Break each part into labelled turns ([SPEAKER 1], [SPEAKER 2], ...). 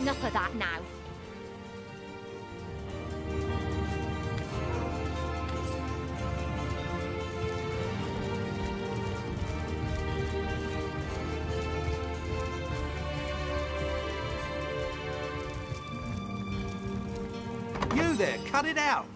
[SPEAKER 1] Enough of that now.
[SPEAKER 2] You there, cut it out!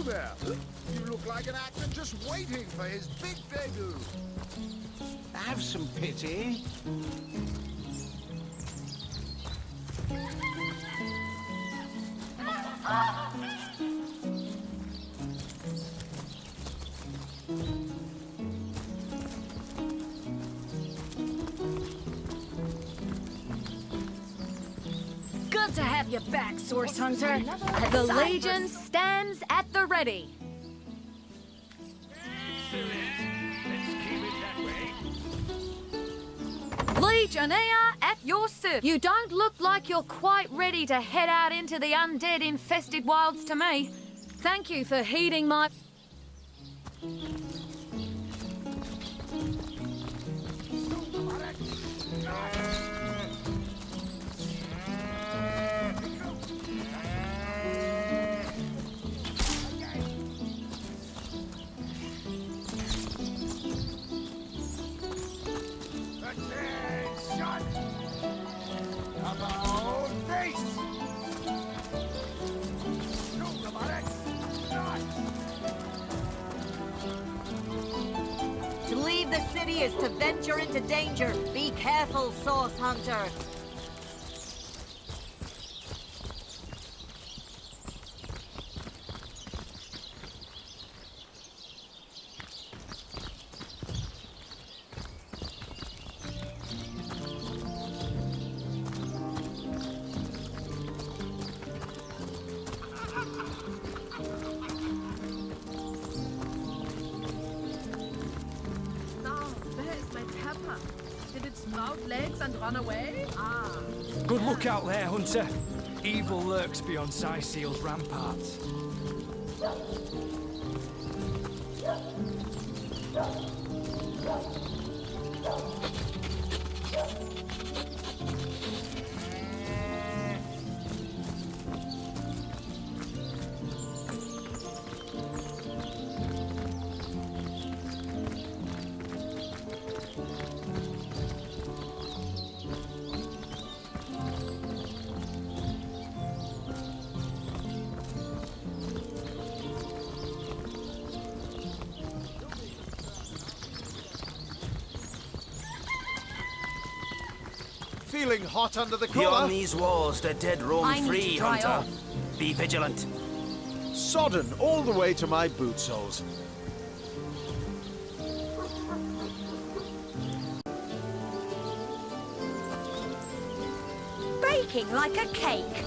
[SPEAKER 3] there. You look like an actor just waiting for his big debut.
[SPEAKER 2] Have some pity.
[SPEAKER 1] Good to have you back, Source Hunter. The Legion stands at the ready. Legionnaire at at your service. You don't look like you're quite ready to head out into the undead-infested wilds to me. Thank you for heeding my...
[SPEAKER 4] To leave the city is to venture into danger. Be careful, Source Hunter.
[SPEAKER 5] Did it sprout legs and run away?
[SPEAKER 6] Good look out there, Hunter. Evil lurks beyond Seal's ramparts.
[SPEAKER 3] Feeling hot under the
[SPEAKER 7] Beyond
[SPEAKER 3] collar?
[SPEAKER 7] these walls, the dead roam
[SPEAKER 1] I need
[SPEAKER 7] free,
[SPEAKER 1] to dry
[SPEAKER 7] Hunter.
[SPEAKER 1] off.
[SPEAKER 7] Be vigilant.
[SPEAKER 3] Sodden all the way to my boot soles.
[SPEAKER 4] Baking like a cake.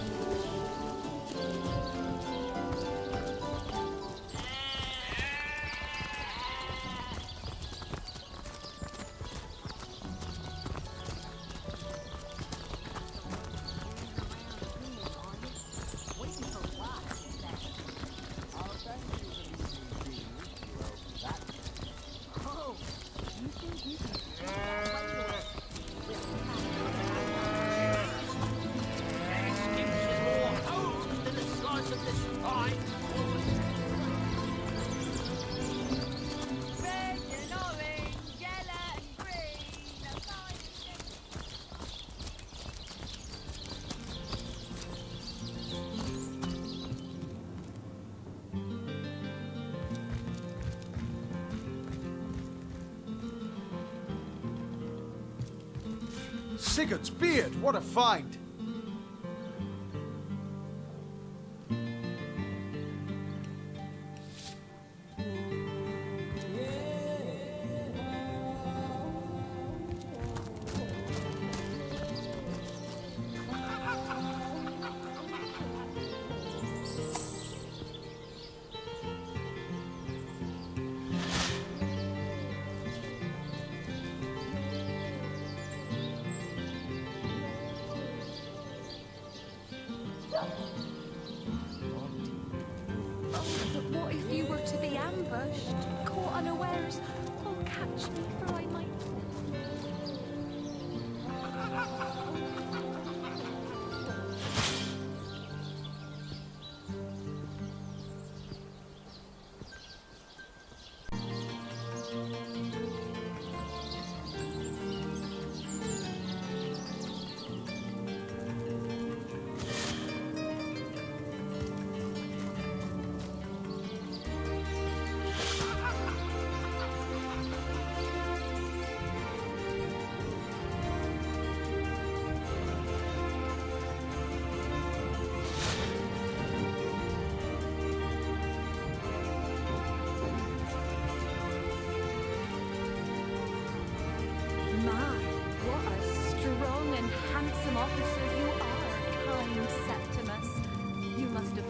[SPEAKER 3] Sigurd's beard, what a find!
[SPEAKER 1] But what if you were to be ambushed, caught unawares? Oh, catch me, for I might... My, what a strong and handsome officer you are, kind Septimus. You must have...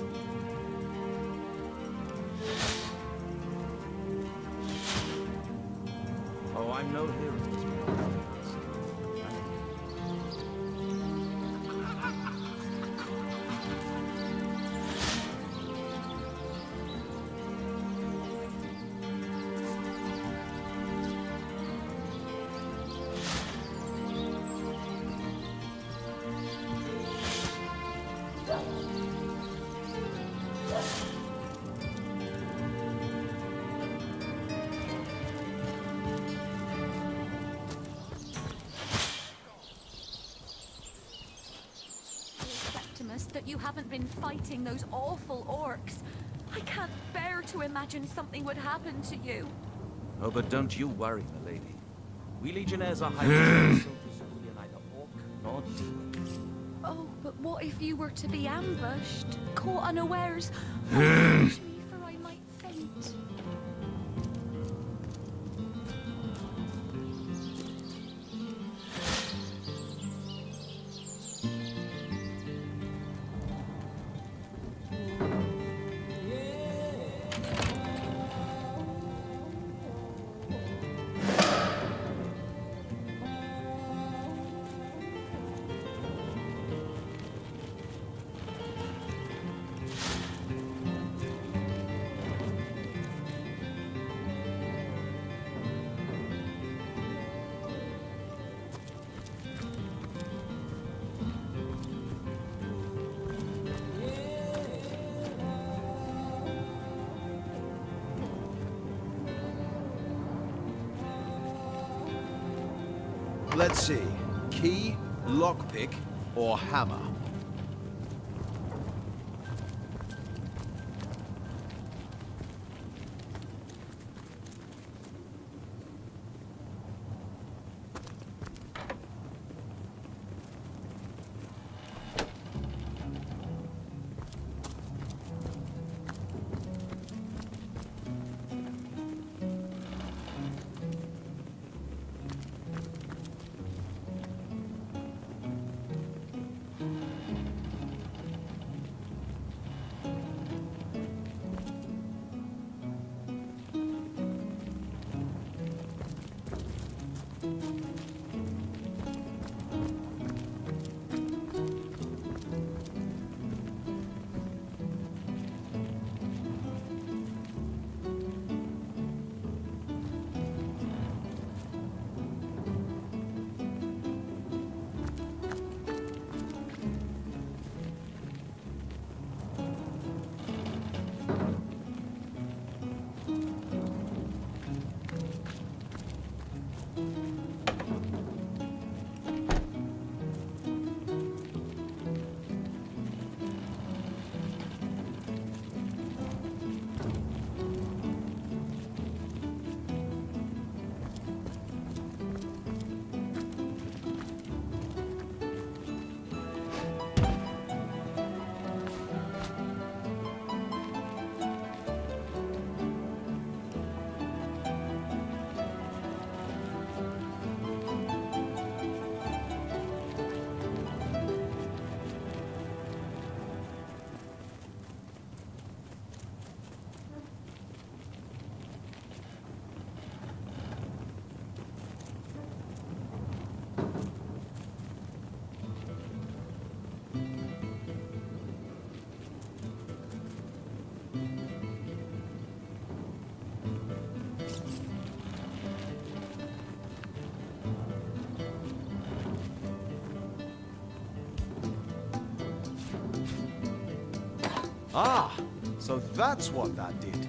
[SPEAKER 7] Oh, I'm no hero.
[SPEAKER 1] just that you haven't been fighting those awful orcs. I can't bear to imagine something would happen to you.
[SPEAKER 7] Oh, but don't you worry, my lady. We legionnaires are highly so we are neither orc nor demon.
[SPEAKER 1] Oh, but what if you were to be ambushed, caught unawares? Punish me, for I might faint.
[SPEAKER 2] Let's see. Key, lockpick, or hammer?
[SPEAKER 8] Ah, so that's what that did.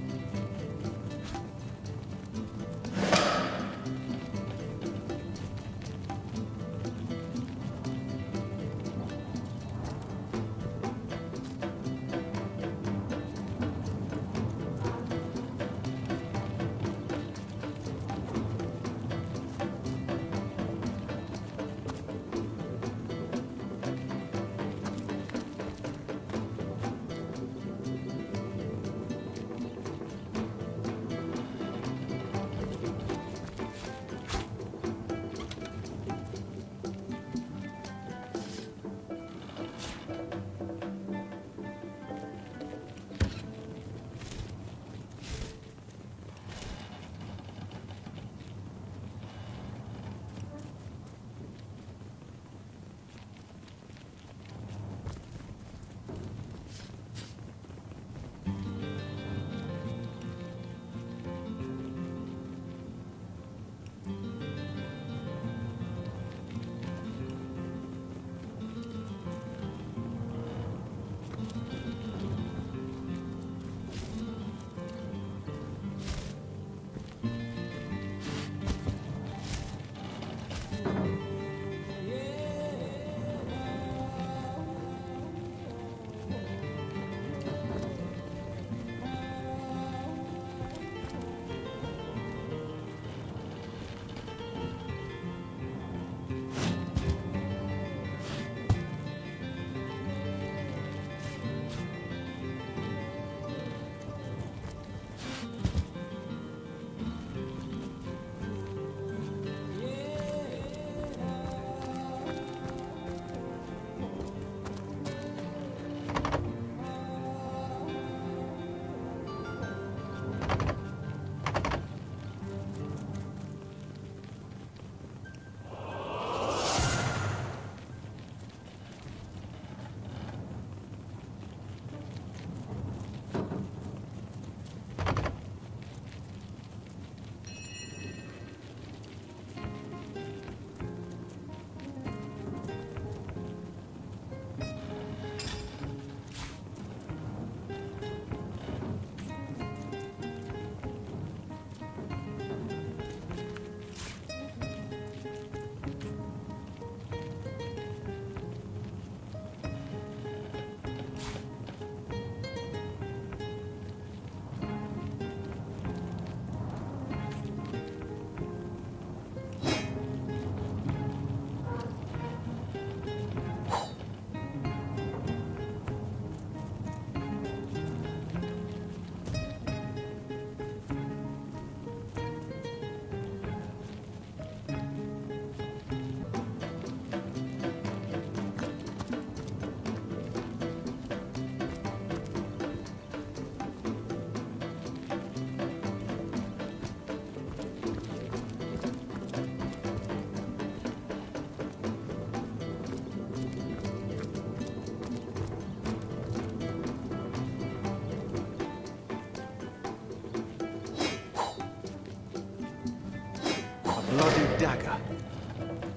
[SPEAKER 2] dagger.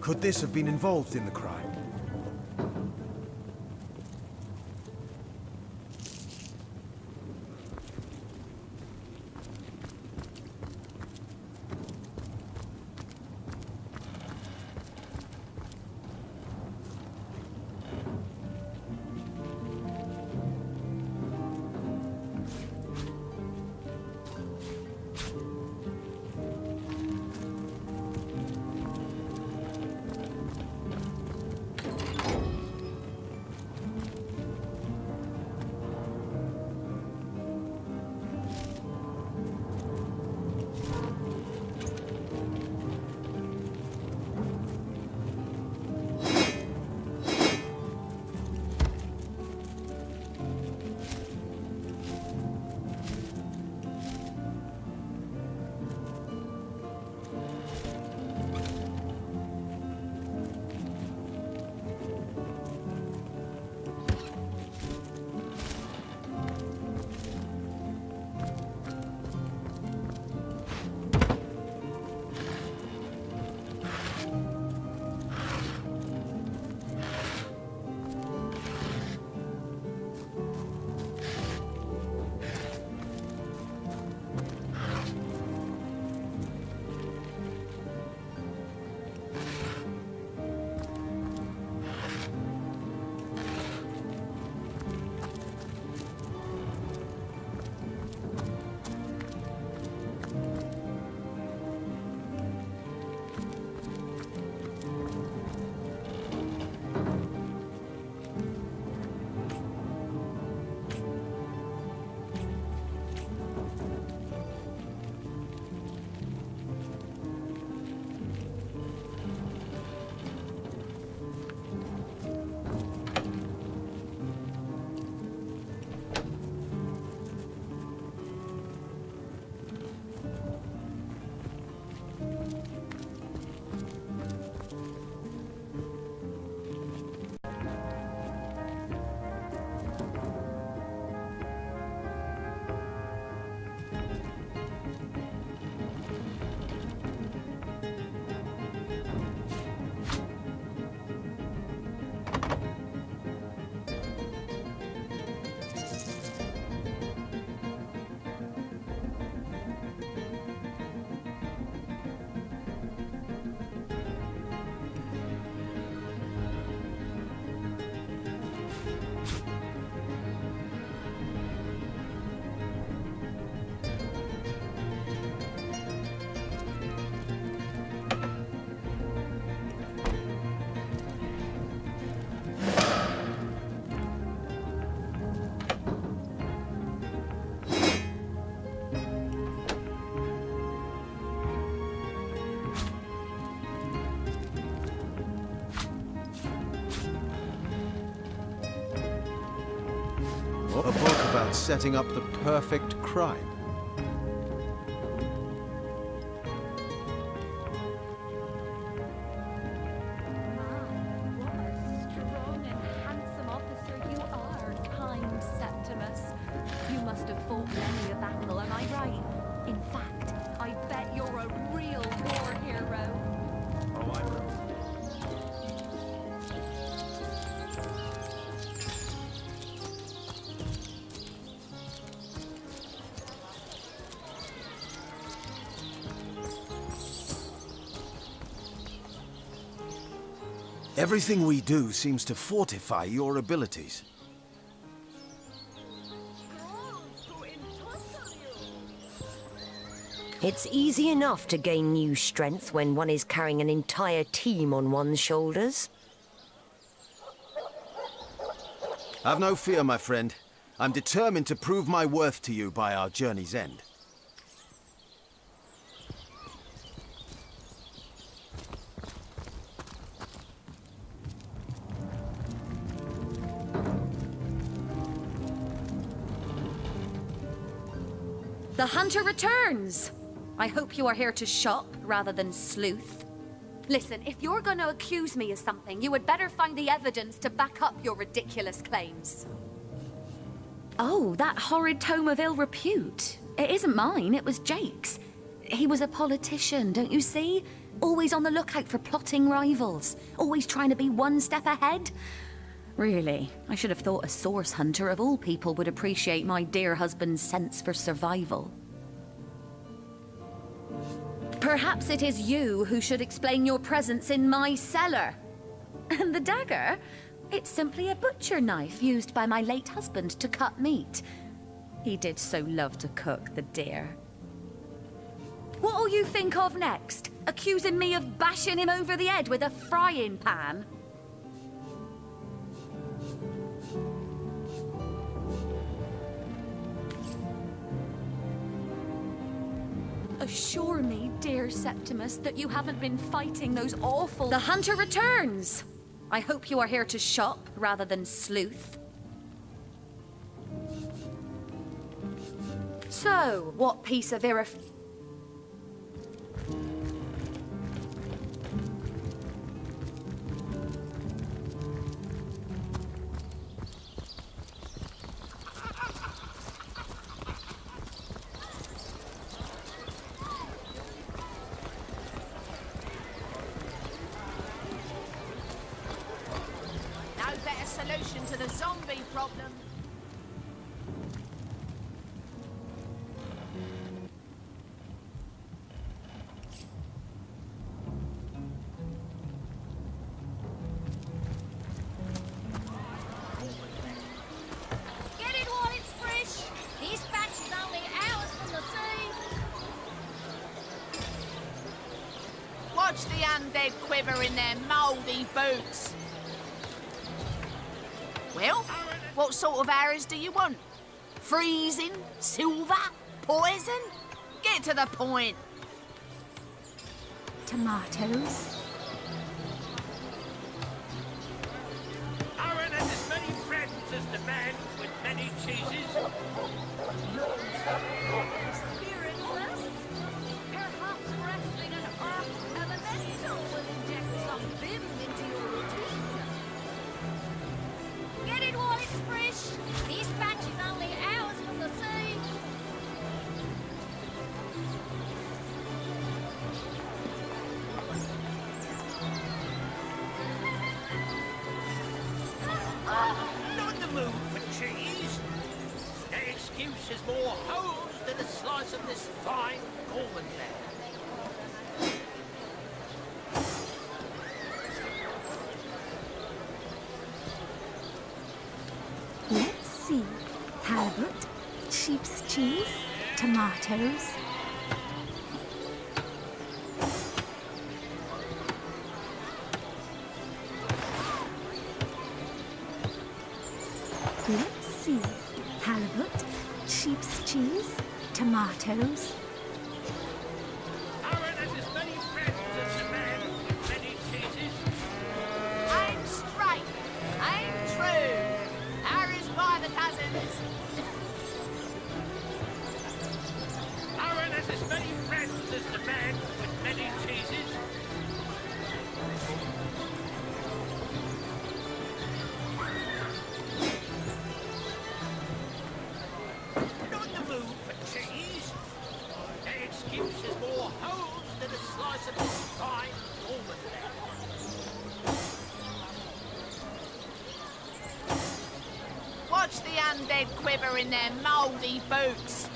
[SPEAKER 2] Could this have been involved in the crime? A book about setting up the perfect crime.
[SPEAKER 1] What a strong and handsome officer you are, kind Septimus. You must have fought many a battle, am I right? In fact, I bet you're a real war hero.
[SPEAKER 7] Oh, I will.
[SPEAKER 2] Everything we do seems to fortify your abilities.
[SPEAKER 9] It's easy enough to gain new strength when one is carrying an entire team on one's shoulders.
[SPEAKER 2] Have no fear, my friend. I'm determined to prove my worth to you by our journey's end.
[SPEAKER 1] The hunter returns! I hope you are here to shop rather than sleuth. Listen, if you're going to accuse me of something, you had better find the evidence to back up your ridiculous claims. Oh, that horrid tome of ill repute. It isn't mine, it was Jake's. He was a politician, don't you see? Always on the lookout for plotting rivals. Always trying to be one step ahead. Really, I should have thought a source hunter of all people would appreciate my dear husband's sense for survival. Perhaps it is you who should explain your presence in my cellar. And the dagger? It's simply a butcher knife used by my late husband to cut meat. He did so love to cook, the dear. What'll you think of next? Accusing me of bashing him over the head with a frying pan? Assure me, dear Septimus, that you haven't been fighting those awful... The hunter returns! I hope you are here to shop rather than sleuth. So, what piece of
[SPEAKER 5] Solution to the zombie problem.
[SPEAKER 10] Get it while it's fresh. This batch is only hours from the sea.
[SPEAKER 5] Watch the undead quiver in their mouldy boots. Well, what sort of arrows do you want? Freezing? Silver? Poison? Get to the point.
[SPEAKER 10] Tomatoes.
[SPEAKER 11] Aaron has as many friends as the man with many cheeses.
[SPEAKER 10] Spiritless. Perhaps wrestling an earth elemental will inject some vim into your routine. Get it while it's fresh. This batch is only hours from the sea.
[SPEAKER 11] Not in the mood for cheese. Their excuse is more holes than a slice of this fine almond there.
[SPEAKER 10] Let's see. Halibut, sheep's cheese, tomatoes. Let's see. Halibut, sheep's cheese, tomatoes.
[SPEAKER 11] Aaron has as many friends as the man with many cheeses.
[SPEAKER 5] I'm straight. I'm true. Arrows by the dozens.
[SPEAKER 11] Aaron has as many friends as the man with many cheeses. Not in the mood for cheese. Their excuse is more holes than a slice of this fine almond there.
[SPEAKER 5] Watch the undead quiver in their mouldy boots.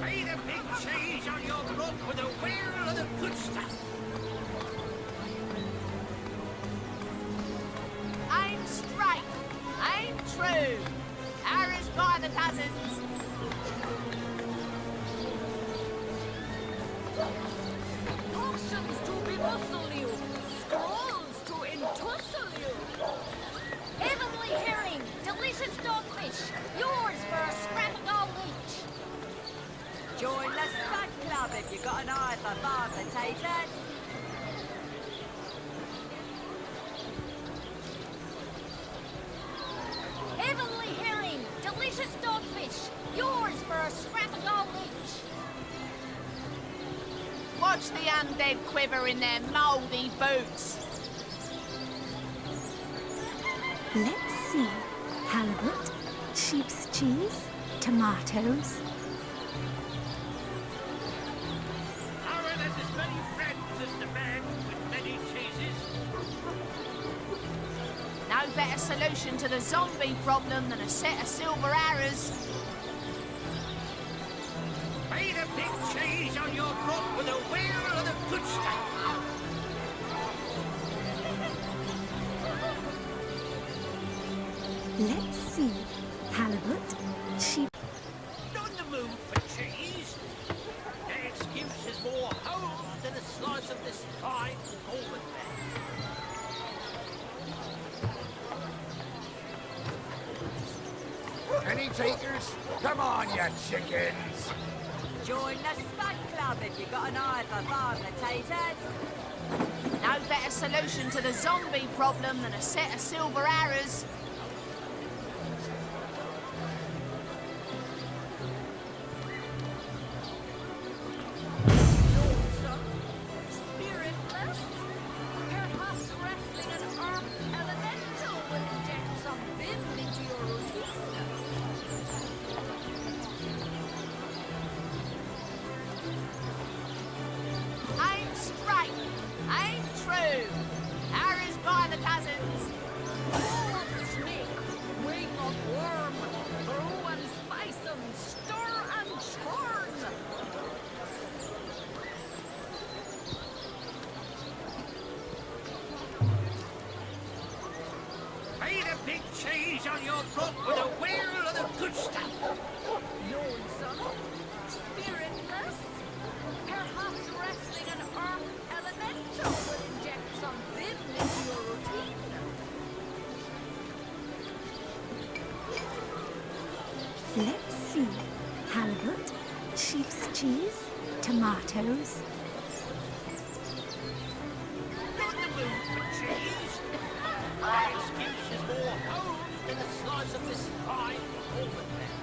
[SPEAKER 11] Lay the big cheese on your block with a wheel of the good stuff.
[SPEAKER 5] I'm straight. I'm true. Arrows by the dozens.
[SPEAKER 10] Potions to bemuscle you, scrolls to entussle you. Heavenly herring, delicious dogfish, yours for a scrap of gold each.
[SPEAKER 4] Join the Stud Club if you got an eye for farm potatoes.
[SPEAKER 10] Heavenly herring, delicious dogfish, yours for a scrap of gold each.
[SPEAKER 5] Watch the undead quiver in their mouldy boots.
[SPEAKER 10] Let's see. tomatoes.
[SPEAKER 11] Aaron has as many friends as the man with many cheeses.
[SPEAKER 5] No better solution to the zombie problem than a set of silver arrows.
[SPEAKER 11] Made a big cheese on your rock with a wheel of the good stuff.
[SPEAKER 10] Let's see. Halibut, sheep.
[SPEAKER 11] On the move for cheese. The excuse is more holes than a slice of this fine golden man.
[SPEAKER 3] Any takers? Come on, you chickens!
[SPEAKER 4] Join the Spud Club if you got an eye for farm potatoes.
[SPEAKER 5] No better solution to the zombie problem than a set of silver arrows.
[SPEAKER 10] Spiritless? Perhaps wrestling an earth elemental will inject some vim into your routine.
[SPEAKER 5] Ain't straight, ain't true. Arrows by the dozens.
[SPEAKER 10] Roll of snake, wing of worm, brew and spice 'em, stir and churn.
[SPEAKER 11] Made a big cheese on your rock with a wheel of the good stuff.
[SPEAKER 10] Lonesome? Spiritless? Perhaps wrestling an earth elemental will inject some vim into your routine. Let's see. Halibut, sheep's cheese, tomatoes.
[SPEAKER 11] On the move for cheese. The excuse is more holes than a slice of this fine golden man.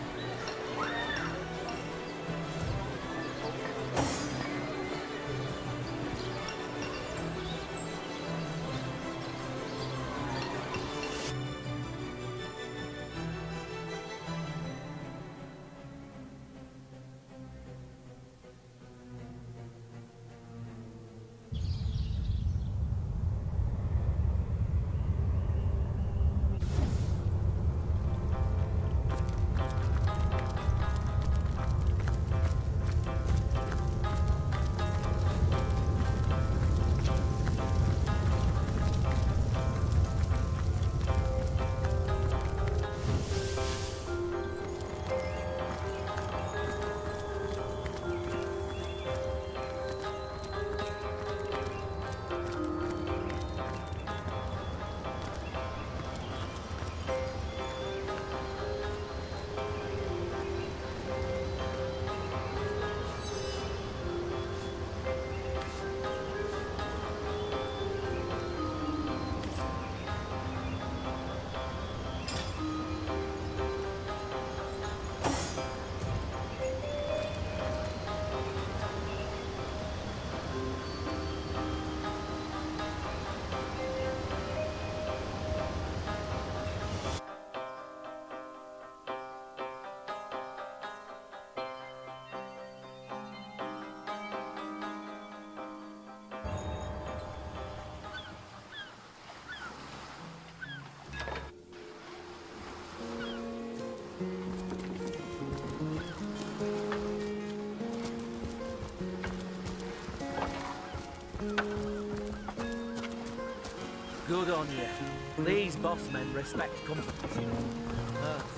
[SPEAKER 7] Good on you. These boss men respect companies, you know.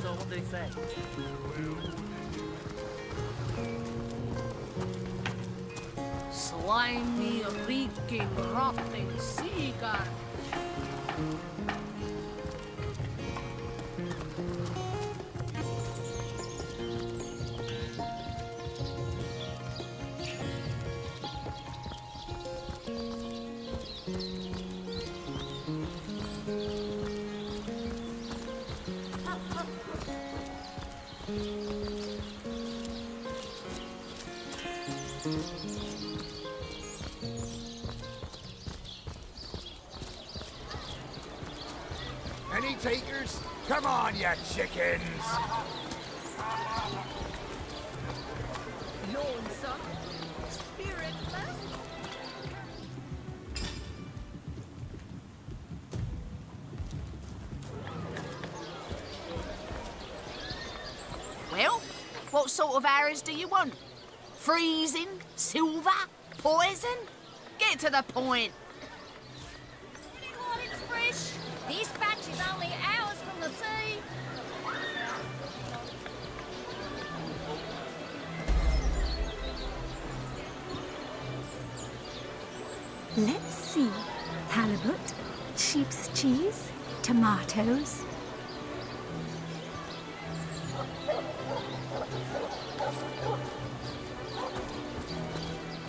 [SPEAKER 7] So what they say.
[SPEAKER 10] Slimy, reeking, rotting sea garbage.
[SPEAKER 3] Any takers? Come on, you chickens!
[SPEAKER 5] sort of arrows do you want? Freezing? Silver? Poison? Get to the point.
[SPEAKER 10] While it's fresh, this batch is only hours from the sea.
[SPEAKER 12] Let's see. Halibut, sheep's cheese, tomatoes.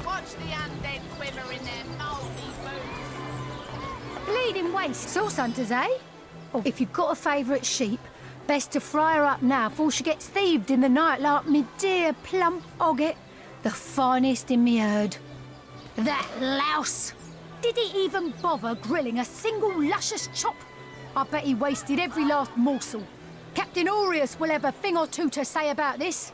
[SPEAKER 5] Watch the undead quiver in their mouldy boots.
[SPEAKER 12] Bleeding waste. Sauce hunters, eh? Oh, if you've got a favourite sheep, best to fry her up now before she gets thieved in the night like me dear plump Ogget, the finest in me herd. That louse! Did he even bother grilling a single luscious chop? I bet he wasted every last morsel. Captain Aureus will have a thing or two to say about this.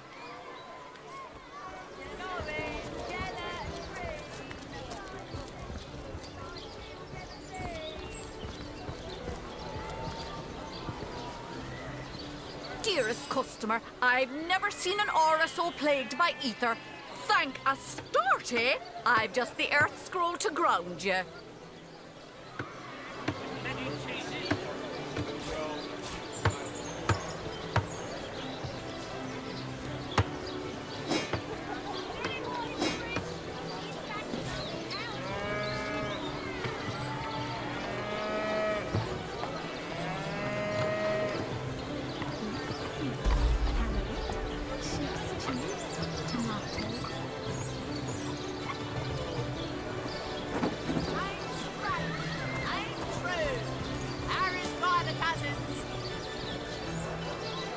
[SPEAKER 1] Dearest customer, I've never seen an aura so plagued by ether. Thank Astarte, I've just the earth scroll to ground you.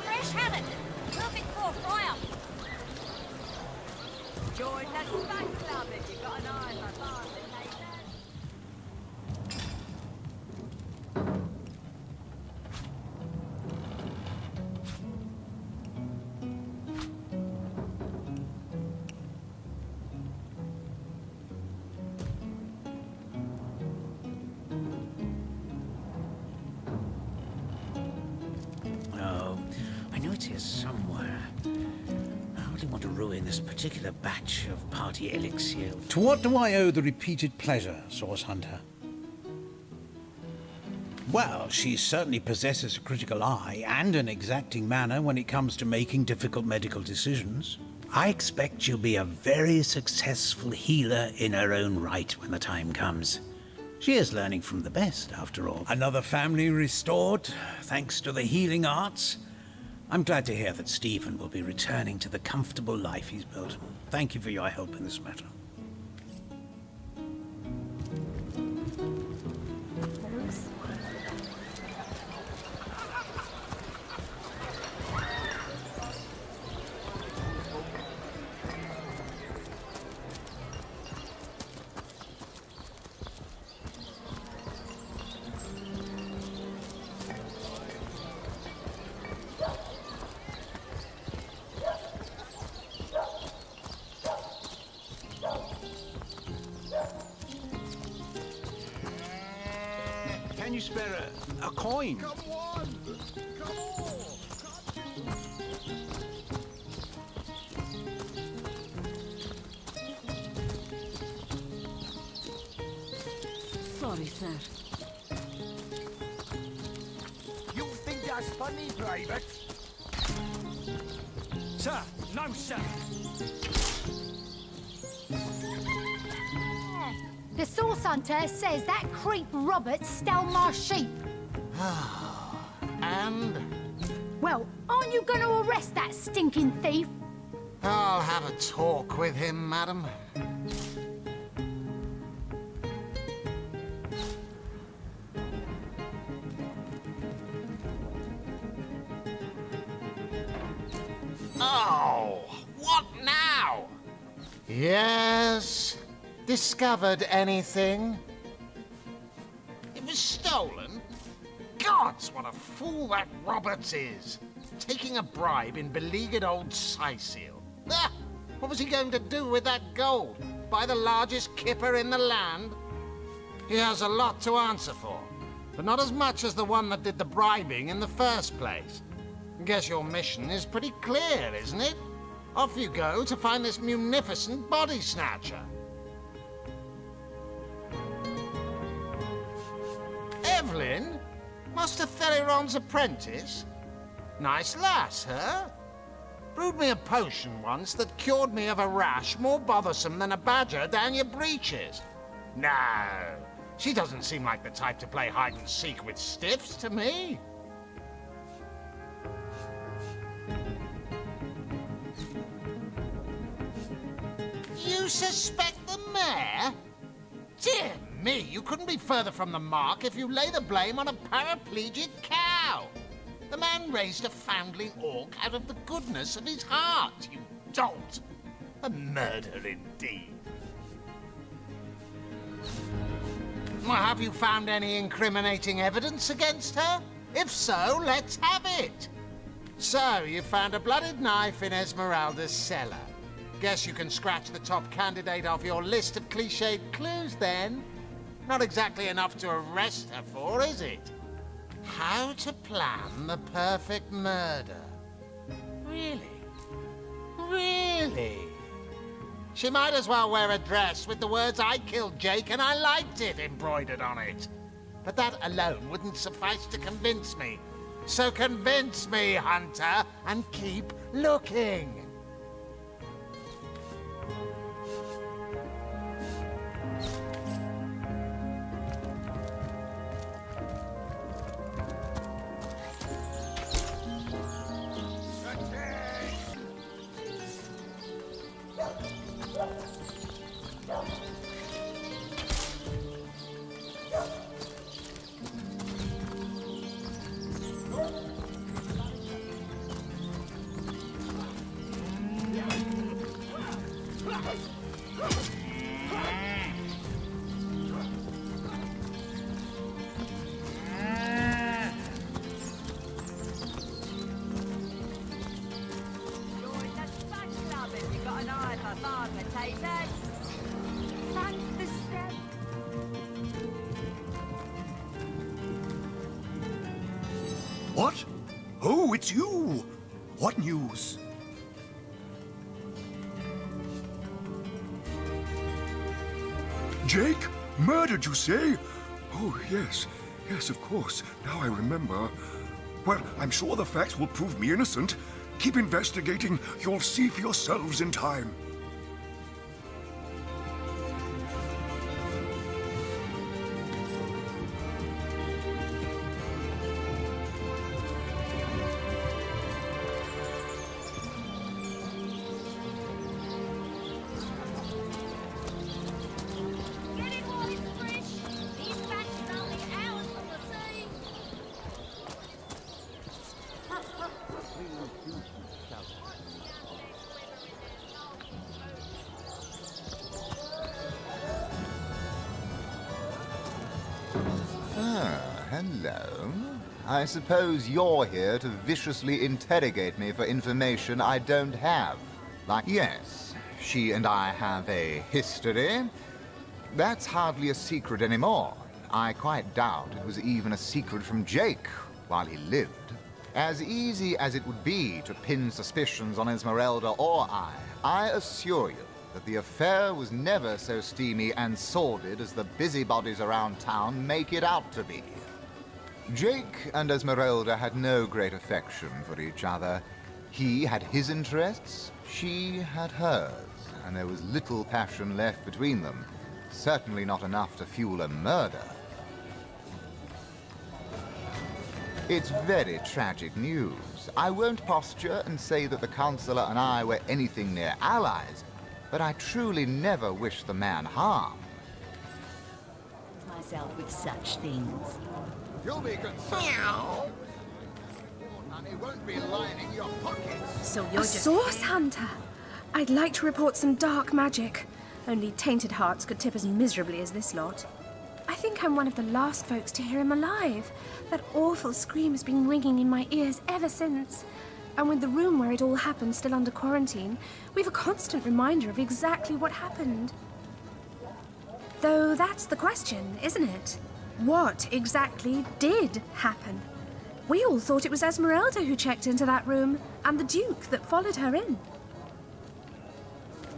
[SPEAKER 10] Fresh habit. Perfect for a fry-up.
[SPEAKER 4] Join that back club if you've got an eye for barley, Nathan.
[SPEAKER 11] Oh, I know it's here somewhere. I really want to ruin this particular batch of party elixir.
[SPEAKER 13] To what do I owe the repeated pleasure, Source Hunter? Well, she certainly possesses a critical eye and an exacting manner when it comes to making difficult medical decisions. I expect she'll be a very successful healer in her own right when the time comes. She is learning from the best, after all. Another family restored, thanks to the healing arts. I'm glad to hear that Stephen will be returning to the comfortable life he's built. Thank you for your help in this matter.
[SPEAKER 8] Can you spare a coin?
[SPEAKER 3] Come on! Come on!
[SPEAKER 4] Sorry, sir.
[SPEAKER 11] You think that's funny, Private?
[SPEAKER 6] Sir, no, sir.
[SPEAKER 12] The Source Hunter says that creep Robert stole my sheep.
[SPEAKER 3] And
[SPEAKER 12] Well, aren't you going to arrest that stinking thief?
[SPEAKER 3] I'll have a talk with him, madam. Oh, what now? Yes. Discovered anything? It was stolen? Gods, what a fool that Roberts is. Taking a bribe in beleaguered old Sicil. Ah, what was he going to do with that gold? Buy the largest kipper in the land? He has a lot to answer for, but not as much as the one that did the bribing in the first place. Guess your mission is pretty clear, isn't it? Off you go to find this munificent body snatcher. Evelyn? Master Theriron's apprentice? Nice lass, huh? Brewed me a potion once that cured me of a rash more bothersome than a badger down your breeches. No, she doesn't seem like the type to play hide-and-seek with stiffs to me. You suspect the mayor? Dear me, you couldn't be further from the mark if you lay the blame on a paraplegic cow. The man raised a foundling orc out of the goodness of his heart, you dolt. A murder indeed. Well, have you found any incriminating evidence against her? If so, let's have it. So, you found a blooded knife in Esmeralda's cellar. Guess you can scratch the top candidate off your list of cliched clues, then. Not exactly enough to arrest her for, is it? How to plan the perfect murder. Really? Really? She might as well wear a dress with the words "I killed Jake and I liked it" embroidered on it. But that alone wouldn't suffice to convince me. So convince me, Hunter, and keep looking.
[SPEAKER 14] What? Oh, it's you! What news? Jake? Murdered, you say? Oh, yes. Yes, of course. Now I remember. Well, I'm sure the facts will prove me innocent. Keep investigating. You'll see for yourselves in time.
[SPEAKER 15] Hello. I suppose you're here to viciously interrogate me for information I don't have. Like, yes, she and I have a history. That's hardly a secret anymore. I quite doubt it was even a secret from Jake while he lived. As easy as it would be to pin suspicions on Esmeralda or I assure you that the affair was never so steamy and sordid as the busybodies around town make it out to be. Jake and Esmeralda had no great affection for each other. He had his interests, she had hers, and there was little passion left between them. Certainly not enough to fuel a murder. It's very tragic news. I won't posture and say that the Counselor and I were anything near allies, but I truly never wish the man harm.
[SPEAKER 4] Myself with such things.
[SPEAKER 15] You'll be concerned. Money won't be lining your pockets.
[SPEAKER 4] So
[SPEAKER 16] A source hunter. I'd like to report some dark magic. Only tainted hearts could tip as miserably as this lot. I think I'm one of the last folks to hear him alive. That awful scream has been ringing in my ears ever since. And with the room where it all happened still under quarantine, we've a constant reminder of exactly what happened. Though that's the question, isn't it? What exactly did happen? We all thought it was Esmeralda who checked into that room, and the Duke that followed her in.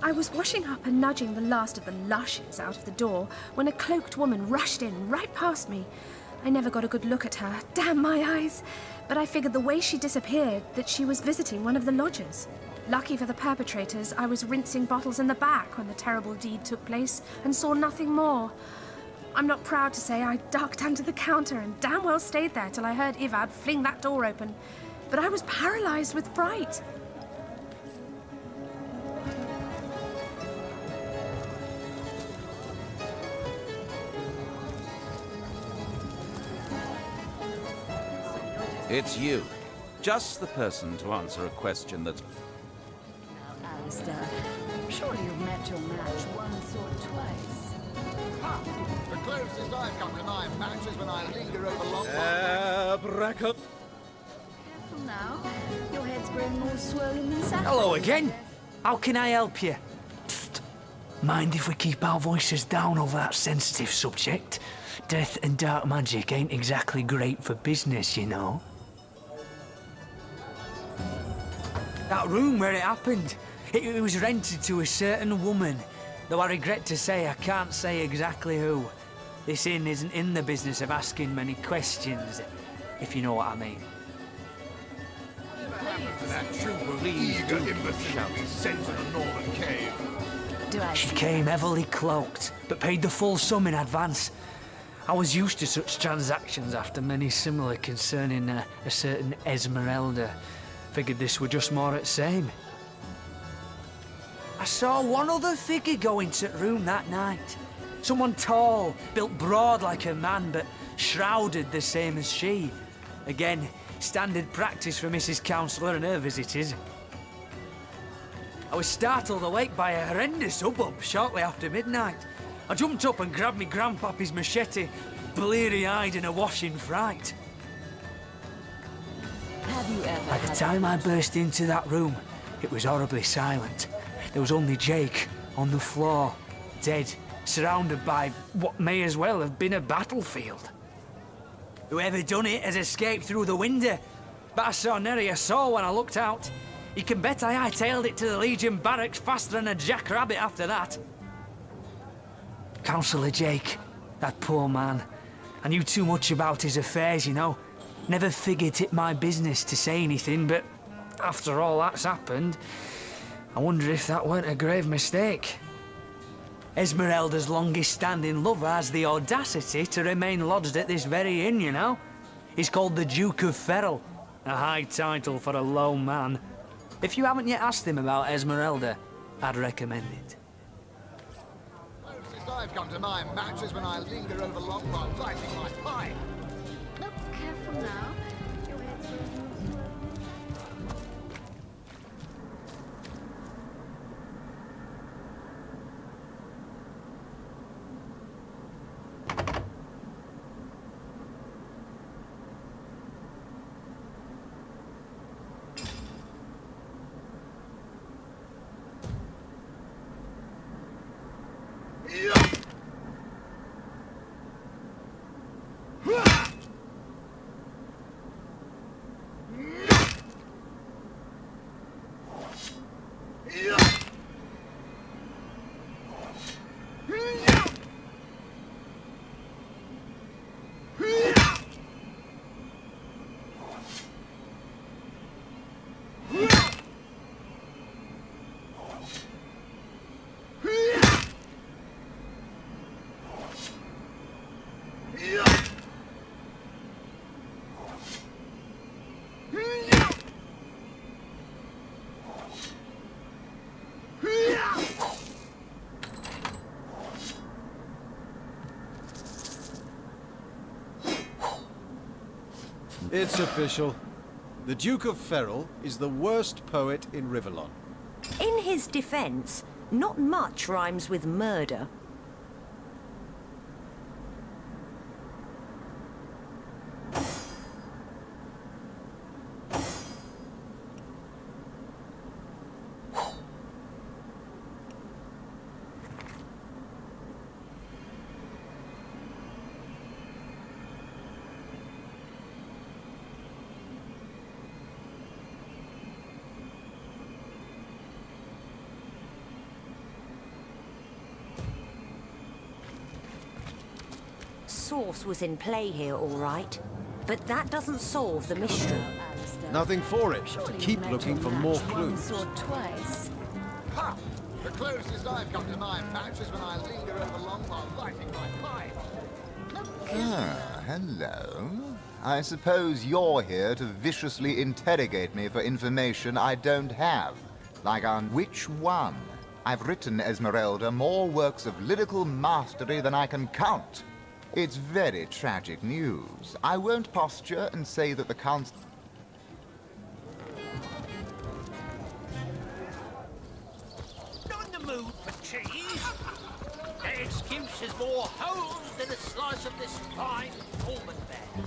[SPEAKER 16] I was washing up and nudging the last of the lushes out of the door when a cloaked woman rushed in right past me. I never got a good look at her, damn my eyes, but I figured the way she disappeared that she was visiting one of the lodgers. Lucky for the perpetrators, I was rinsing bottles in the back when the terrible deed took place and saw nothing more. I'm not proud to say I ducked under the counter and damn well stayed there till I heard Ivad fling that door open, but I was paralyzed with fright.
[SPEAKER 7] It's you. Just the person to answer a question that's...
[SPEAKER 4] Now, Alistair, surely you've met your match once or twice.
[SPEAKER 15] Ha! The closest I've come to my match is when I linger over long...
[SPEAKER 6] Bracket.
[SPEAKER 4] Careful now. Your head's growing more swollen than Saturday.
[SPEAKER 6] Hello again. How can I help you? Psst. Mind if we keep our voices down over that sensitive subject? Death and dark magic ain't exactly great for business, you know. That room where it happened, it was rented to a certain woman. Though I regret to say I can't say exactly who. This inn isn't in the business of asking many questions, if you know what I mean.
[SPEAKER 8] That trooper eager imbecile be sent to the northern cave.
[SPEAKER 6] She came heavily cloaked, but paid the full sum in advance. I was used to such transactions after many similar concerning a certain Esmeralda. Figured this were just more at same. I saw one other figure go into the room that night. Someone tall, built broad like a man, but shrouded the same as she. Again, standard practice for Mrs. Counsellor and her visitors. I was startled awake by a horrendous hubbub shortly after midnight. I jumped up and grabbed me grandpappy's machete, bleary-eyed and awash in fright.
[SPEAKER 4] Have you ever
[SPEAKER 6] By the time I burst into that room, it was horribly silent. There was only Jake on the floor, dead, surrounded by what may as well have been a battlefield. Whoever done it has escaped through the window, but I saw nary a soul when I looked out. You can bet I hightailed it to the Legion barracks faster than a jackrabbit after that. Councillor Jake, that poor man. I knew too much about his affairs, you know. Never figured it my business to say anything, but after all that's happened, I wonder if that weren't a grave mistake. Esmeralda's longest-standing lover has the audacity to remain lodged at this very inn, you know. He's called the Duke of Ferrol, a high title for a low man. If you haven't yet asked him about Esmeralda, I'd recommend it.
[SPEAKER 15] Closest I've come to my match is when I linger over long while lighting my pipe.
[SPEAKER 4] Look careful now. Your head's growing more swollen.
[SPEAKER 2] It's official. The Duke of Ferrol is the worst poet in Rivellon.
[SPEAKER 9] In his defense, not much rhymes with murder. source was in play here, all right. But that doesn't solve the mystery.
[SPEAKER 2] Nothing for it but to keep looking for more clues.
[SPEAKER 15] Ha! The closest I've come to my patch is when I linger over long while lighting my pipe. Ah, hello. I suppose you're here to viciously interrogate me for information I don't have. Like on which one? I've written, Esmeralda, more works of lyrical mastery than I can count. It's very tragic news. I won't posture and say that the const...
[SPEAKER 11] Not in the mood for cheese. That excuse is more holes than a slice of this fine almond bear.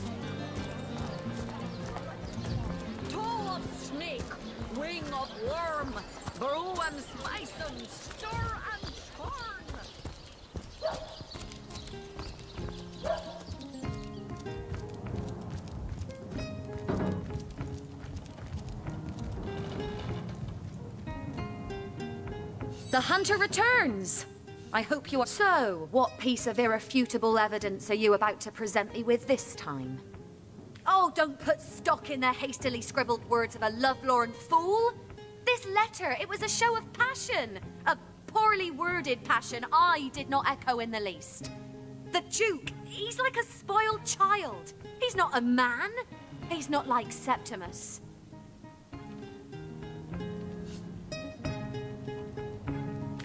[SPEAKER 10] Toe of snake, wing of worm, brew and spice and stir and churn.
[SPEAKER 1] The hunter returns! I hope you are... So, what piece of irrefutable evidence are you about to present me with this time? Oh, don't put stock in the hastily scribbled words of a lovelorn fool! This letter, it was a show of passion! A poorly worded passion I did not echo in the least. The Duke, he's like a spoiled child. He's not a man. He's not like Septimus.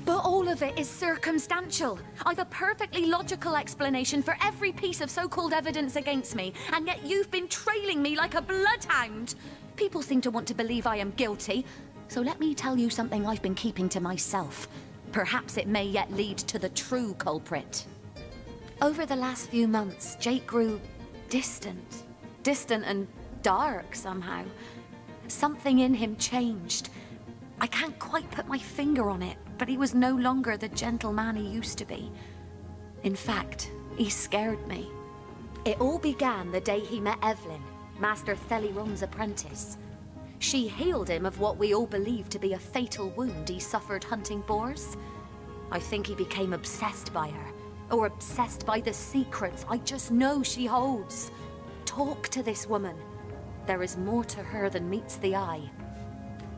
[SPEAKER 1] But all of it is circumstantial. I've a perfectly logical explanation for every piece of so-called evidence against me, and yet you've been trailing me like a bloodhound. People seem to want to believe I am guilty, so let me tell you something I've been keeping to myself. Perhaps it may yet lead to the true culprit. Over the last few months, Jake grew distant. Distant and dark somehow. Something in him changed. I can't quite put my finger on it, but he was no longer the gentleman he used to be. In fact, he scared me. It all began the day he met Evelyn, Master Theliron's apprentice. She healed him of what we all believed to be a fatal wound he suffered hunting boars. I think he became obsessed by her, or obsessed by the secrets I just know she holds. Talk to this woman. There is more to her than meets the eye.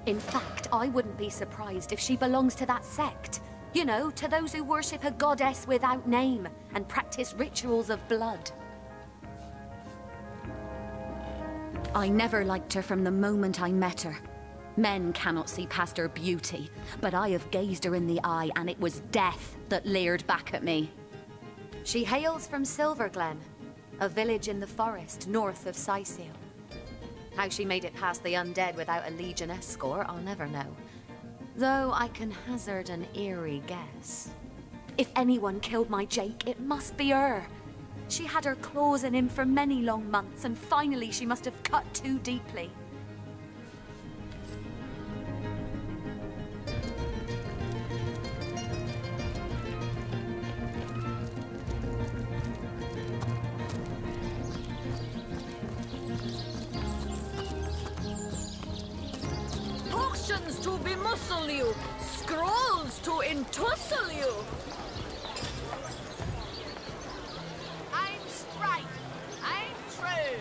[SPEAKER 1] In fact, I wouldn't be surprised if she belongs to that sect. You know, to those who worship a goddess without name and practice rituals of blood. I never liked her from the moment I met her. Men cannot see past her beauty, but I have gazed her in the eye and it was death that leered back at me. She hails from Silverglen, a village in the forest north of Sicil. How she made it past the undead without a Legion escort, I'll never know. Though I can hazard an eerie guess. If anyone killed my Jake, it must be her. She had her claws in him for many long months, and finally she must have cut too deeply.
[SPEAKER 10] Potions to bemuscle you, scrolls to entussle you.
[SPEAKER 5] I'm straight. I'm true.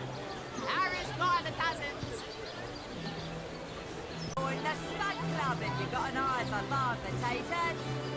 [SPEAKER 5] Harry's by the dozens.
[SPEAKER 4] Join the Spud Club if you've got an eye for hard potatoes.